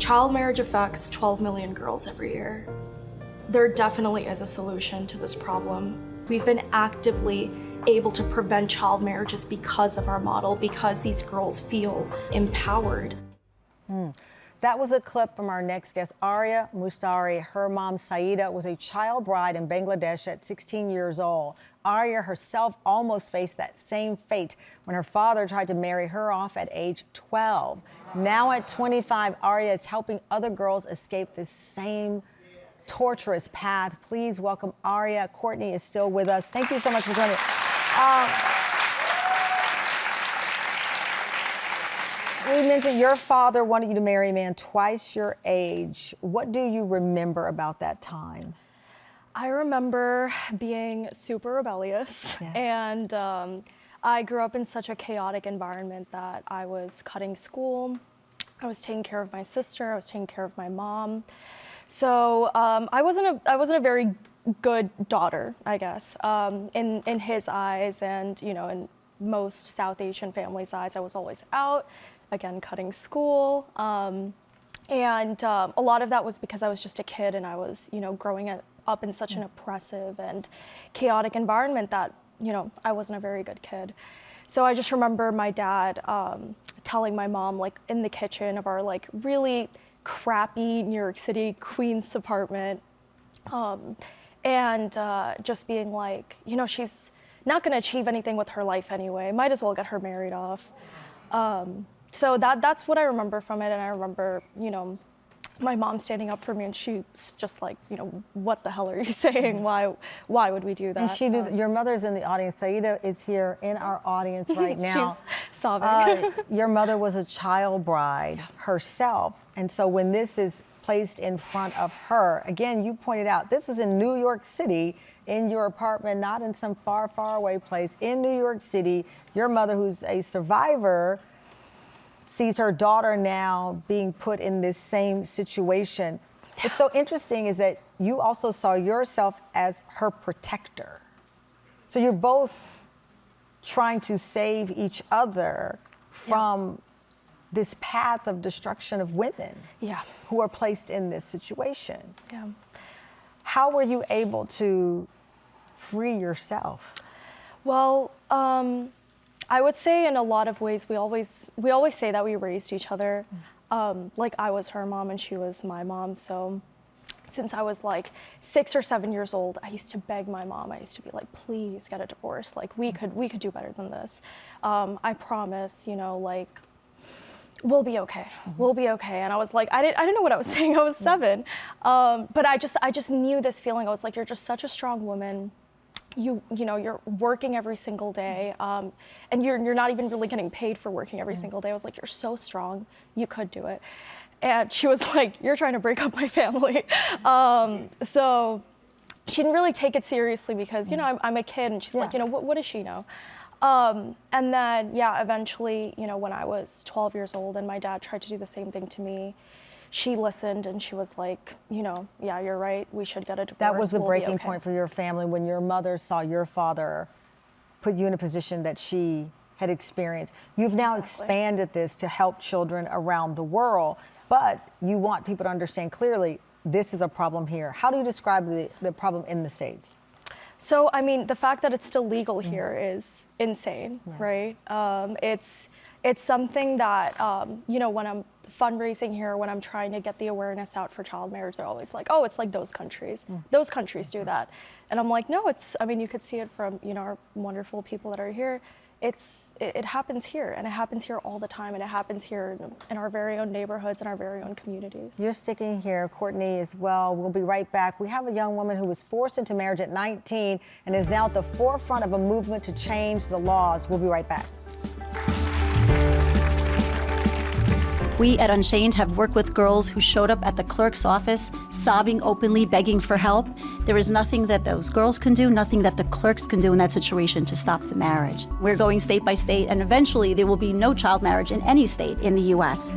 Child marriage affects 12 million girls every year. There definitely is a solution to this problem. We've been actively able to prevent child marriages because of our model, because these girls feel empowered. That was a clip from our next guest, Aria Mustary. Her mom, Saida, was a child bride in Bangladesh at 16 years old. Aria herself almost faced that same fate when her father tried to marry her off at age 12. Now at 25, Aria is helping other girls escape this same torturous path. Please welcome Aria. Courtney is still with us. Thank you so much for joining us. We mentioned your father wanted you to marry a man twice your age. What do you remember about that time? I remember being super rebellious, and I grew up in such a chaotic environment that I was cutting school, I was taking care of my sister, I was taking care of my mom. So I wasn't a very good daughter, I guess, in his eyes, and in most South Asian families' eyes. I was always out, again, cutting school. And a lot of that was because I was just a kid and I was, growing up in such an oppressive and chaotic environment that, I wasn't a very good kid. So I just remember my dad telling my mom, like, in the kitchen of our, like, really crappy New York City Queens apartment, and just being like, she's not going to achieve anything with her life anyway. Might as well get her married off. So that's what I remember from it. And I remember, my mom standing up for me, and she's just like, what the hell are you saying? Why would we do that? And she knew your mother's in the audience. Saida is here in our audience right now. She's sobbing. Your mother was a child bride herself. And so when this is placed in front of her, again, you pointed out, this was in New York City, in your apartment, not in some far, far away place, in New York City. Your mother, who's a survivor, sees her daughter now being put in this same situation. What's so interesting is that you also saw yourself as her protector. So you're both trying to save each other from this path of destruction of women who are placed in this situation. How were you able to free yourself? Well, I would say in a lot of ways, we always say that we raised each other. Like, I was her mom and she was my mom. So since I was like 6 or 7 years old, I used to beg my mom. I used to be like, please get a divorce. Like, we could do better than this. I promise, like, we'll be okay. We'll be okay. And I was like, I didn't know what I was saying. I was 7. But I just knew this feeling. I was like, you're just such a strong woman. You're working every single day, and you're not even really getting paid for working every single day. I was like, you're so strong, you could do it. And she was like, you're trying to break up my family. So she didn't really take it seriously because, I'm a kid, and she's like, what does she know? And then, eventually, when I was 12 years old and my dad tried to do the same thing to me, she listened and she was like, yeah, you're right, we should get a divorce. That was the breaking point for your family when your mother saw your father put you in a position that she had experienced. You've now expanded this to help children around the world, but you want people to understand clearly this is a problem here. How do you describe the problem in the States? So, I mean, the fact that it's still legal here is insane, right? It's something that, when I'm fundraising here, when I'm trying to get the awareness out for child marriage, they're always like, oh, it's like those countries. Those countries do that. And I'm like, no, you could see it from, our wonderful people that are here. It happens here, and it happens here all the time, and it happens here in our very own neighborhoods and our very own communities. You're sticking here, Courtney, as well. We'll be right back. We have a young woman who was forced into marriage at 19 and is now at the forefront of a movement to change the laws. We'll be right back. We at Unchained have worked with girls who showed up at the clerk's office, sobbing openly, begging for help. There is nothing that those girls can do, nothing that the clerks can do in that situation to stop the marriage. We're going state by state, and eventually there will be no child marriage in any state in the U.S.